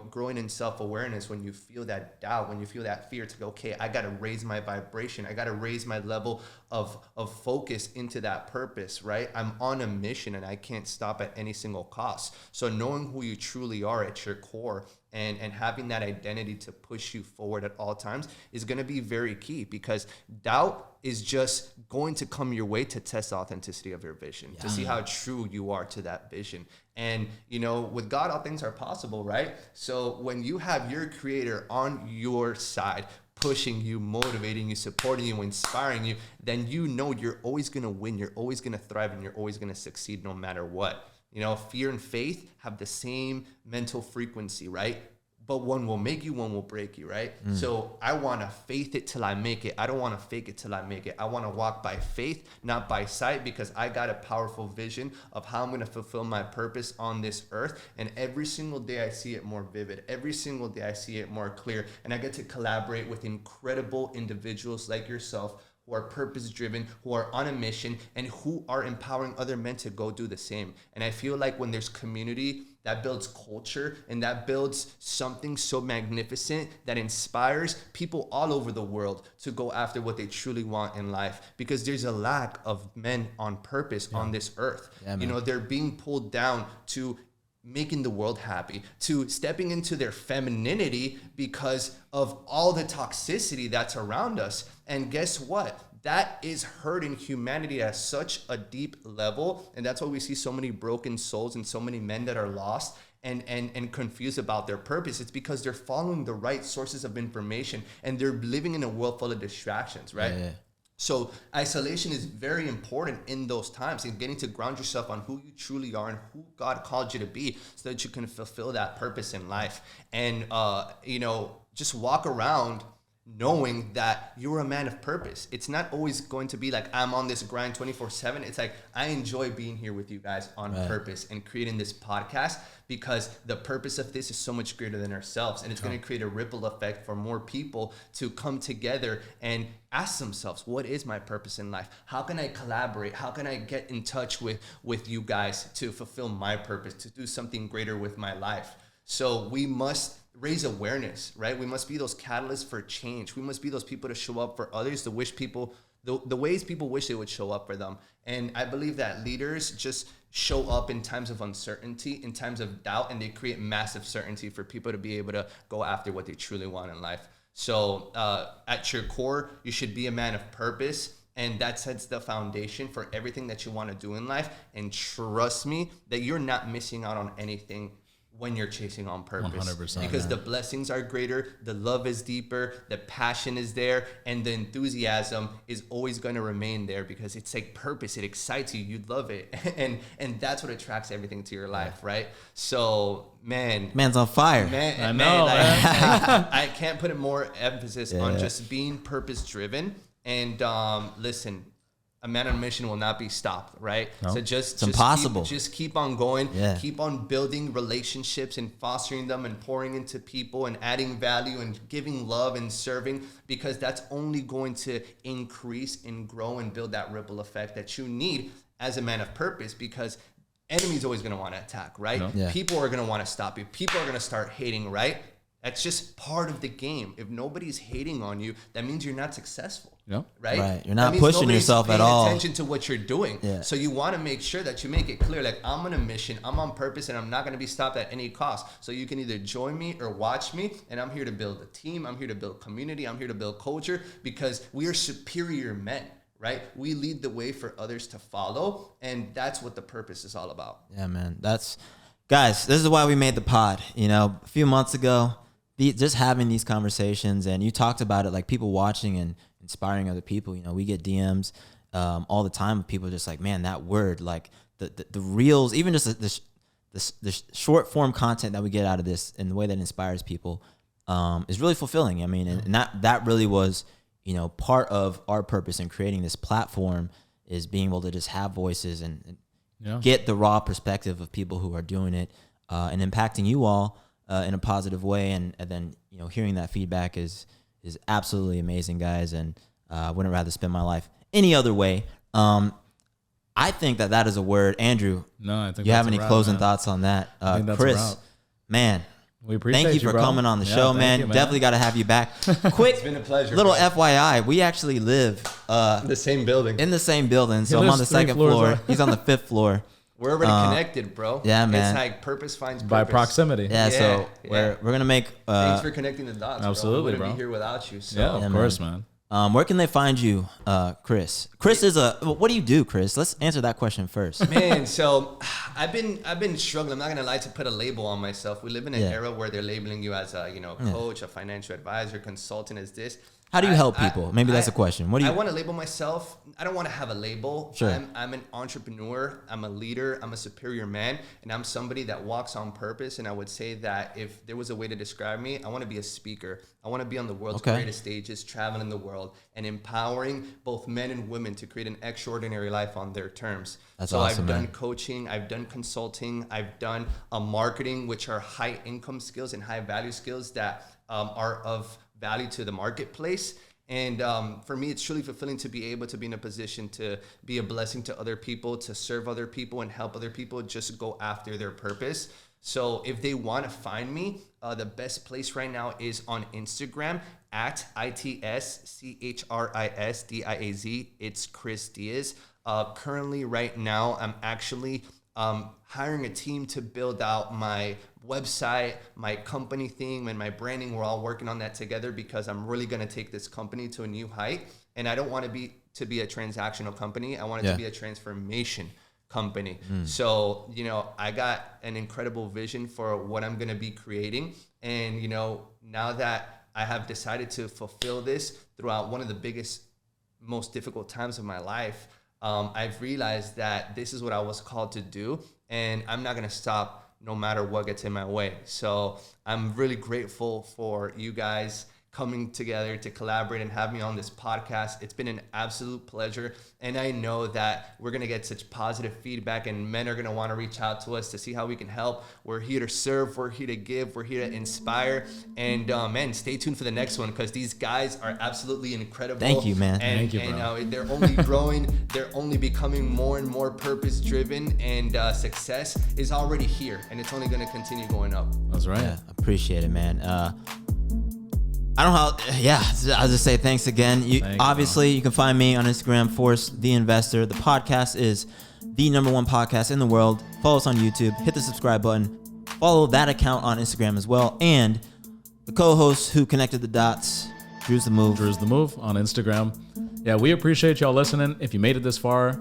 Growing in self-awareness, when you feel that doubt, when you feel that fear, it's like, okay, I got to raise my vibration. I got to raise my level of focus into that purpose, right? I'm on a mission and I can't stop at any single cost. So knowing who you truly are at your core and having that identity to push you forward at all times is going to be very key, because doubt is just going to come your way to test the authenticity of your vision, to see how true you are to that vision. And, you know, with God, all things are possible, right? So when you have your creator on your side, pushing you, motivating you, supporting you, inspiring you, then you know you're always going to win. You're always going to thrive, and you're always going to succeed no matter what. You know, fear and faith have the same mental frequency, right? But one will make you, one will break you, right? So I want to faith it till I make it. I don't want to fake it till I make it. I want to walk by faith, not by sight, because I got a powerful vision of how I'm going to fulfill my purpose on this earth. And every single day I see it more vivid. Every single day I see it more clear. And I get to collaborate with incredible individuals like yourself, who are purpose-driven, who are on a mission, and who are empowering other men to go do the same. And I feel like when there's community, that builds culture, and that builds something so magnificent that inspires people all over the world to go after what they truly want in life, because there's a lack of men on purpose on this earth. You know, they're being pulled down to making the world happy, to stepping into their femininity because of all the toxicity that's around us. And guess what? That is hurting humanity at such a deep level. And that's why we see so many broken souls and so many men that are lost and confused about their purpose. It's because they're following the right sources of information, and they're living in a world full of distractions, right? Yeah. So isolation is very important in those times, and getting to ground yourself on who you truly are and who God called you to be, so that you can fulfill that purpose in life. And, you know, just walk around knowing that you're a man of purpose. It's not always going to be like, I'm on this grind 24/7. It's like, I enjoy being here with you guys on purpose and creating this podcast, because the purpose of this is so much greater than ourselves. And it's going to create a ripple effect for more people to come together and ask themselves, what is my purpose in life? How can I collaborate? How can I get in touch with you guys to fulfill my purpose, to do something greater with my life? So we must raise awareness, right? We must be those catalysts for change. We must be those people to show up for others, the ways people wish they would show up for them. And I believe that leaders just show up in times of uncertainty, in times of doubt, and they create massive certainty for people to be able to go after what they truly want in life. So at your core, you should be a man of purpose, and that sets the foundation for everything that you want to do in life. And trust me that you're not missing out on anything when you're chasing on purpose, 100%, because the blessings are greater, the love is deeper, the passion is there, and the enthusiasm is always going to remain there, because it's like purpose. It excites you. You love it. And that's what attracts everything to your life, right? So, man's on fire. I know. I can't put more emphasis on just being purpose driven. And listen, a man on a mission will not be stopped, right? No. So just impossible. Just keep on going. Yeah. Keep on building relationships and fostering them and pouring into people and adding value and giving love and serving, because that's only going to increase and grow and build that ripple effect that you need as a man of purpose, because enemy's always going to want to attack, right? No. Yeah. People are going to want to stop you. People are going to start hating, right? That's just part of the game. If nobody's hating on you, that means you're not successful. Yep. Right? You're not pushing yourself at all. Attention to what you're doing. Yeah. So you want to make sure that you make it clear, like, I'm on a mission, I'm on purpose, and I'm not going to be stopped at any cost. So you can either join me or watch me, and I'm here to build a team. I'm here to build community. I'm here to build culture, because we are superior men, right? We lead the way for others to follow, and that's what the purpose is all about. Yeah, man. Guys, this is why we made the pod. You know, a few months ago, just having these conversations, and you talked about it, like people watching and inspiring other people. You know, we get DMs all the time of people just like, man, that word, like the reels, even just the short form content that we get out of this and the way that inspires people is really fulfilling. I mean, and that really was, you know, part of our purpose in creating this platform, is being able to just have voices and get the raw perspective of people who are doing it and impacting you all in a positive way, and then, you know, hearing that feedback is absolutely amazing, guys. And I wouldn't rather spend my life any other way. I think that is a word. Andrew, no, I think you have any closing thoughts on that? I think that's Chris, man, We appreciate Thank you for bro. coming on the show, man. Definitely got to have you back. Quick, It's been a pleasure. little bro. FYI, we actually live The same building. in the same building. So I'm lives on the 3 second floors floor. up. He's on the 5th floor. We're already connected, bro. Yeah, man. It's like purpose finds purpose. By proximity. Yeah, so Yeah. we're gonna make. Thanks for connecting the dots. Absolutely, bro. We wouldn't bro. be here without you. So. Yeah, of course, man. Where can they find you, Chris? Chris is what do you do, Chris? Let's answer that question first. Man, so I've been struggling. I'm not gonna lie, to put a label on myself. We live in an era where they're labeling you as a coach, a financial advisor, consultant. Is this? How do you help people? Maybe that's a question. What do you? I want to label myself. I don't want to have a label. Sure. I'm an entrepreneur. I'm a leader. I'm a superior man, and I'm somebody that walks on purpose. And I would say that if there was a way to describe me, I want to be a speaker. I want to be on the world's greatest stages, traveling the world, and empowering both men and women to create an extraordinary life on their terms. That's so awesome, I've done man. coaching, I've done consulting, I've done marketing, which are high income skills and high value skills that are of value to the marketplace. And for me, it's truly fulfilling to be able to be in a position to be a blessing to other people, to serve other people and help other people just go after their purpose. So if they want to find me, the best place right now is on Instagram at ITSCHRISDIAZ. It's Chris Diaz. Currently right now, I'm actually hiring a team to build out my website, my company theme, and my branding. We're all working on that together because I'm really going to take this company to a new height. And I don't want to be a transactional company. I want it to be a transformation company. So, I got an incredible vision for what I'm going to be creating. And, now that I have decided to fulfill this throughout one of the biggest, most difficult times of my life, I've realized that this is what I was called to do, and I'm not going to stop no matter what gets in my way. So I'm really grateful for you guys coming together to collaborate and have me on this podcast. It's been an absolute pleasure. And I know that we're going to get such positive feedback, and men are going to want to reach out to us to see how we can help. We're here to serve. We're here to give. We're here to inspire. And man, stay tuned for the next one, because these guys are absolutely incredible. Thank you, man. And, Thank you, bro. and they're only growing. They're only becoming more and more purpose driven, and success is already here, and it's only going to continue going up. That's right. Yeah, appreciate it, man. I don't know how. Yeah, I'll just say thanks again. Obviously, you can find me on Instagram, Force the Investor. The podcast is the #1 podcast in the world. Follow us on YouTube. Hit the subscribe button. Follow that account on Instagram as well. And the co-host who connected the dots, Drew's the Move. Drew's the Move on Instagram. Yeah, we appreciate y'all listening. If you made it this far,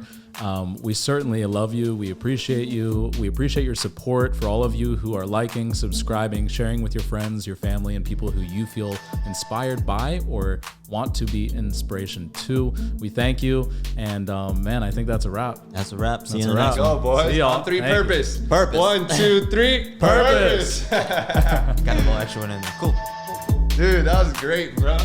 we certainly love you. We appreciate you. We appreciate your support. For all of you who are liking, subscribing, sharing with your friends, your family, and people who you feel inspired by or want to be inspiration to. We thank you. And man, I think that's a wrap. That's a wrap. See you in That's the a next wrap. one. Go, boys. See y'all. On 3, Thank you. purpose. Purpose. 1, 2, 3, Purpose. purpose. Got a little extra one in there. Cool. Dude, that was great, bro.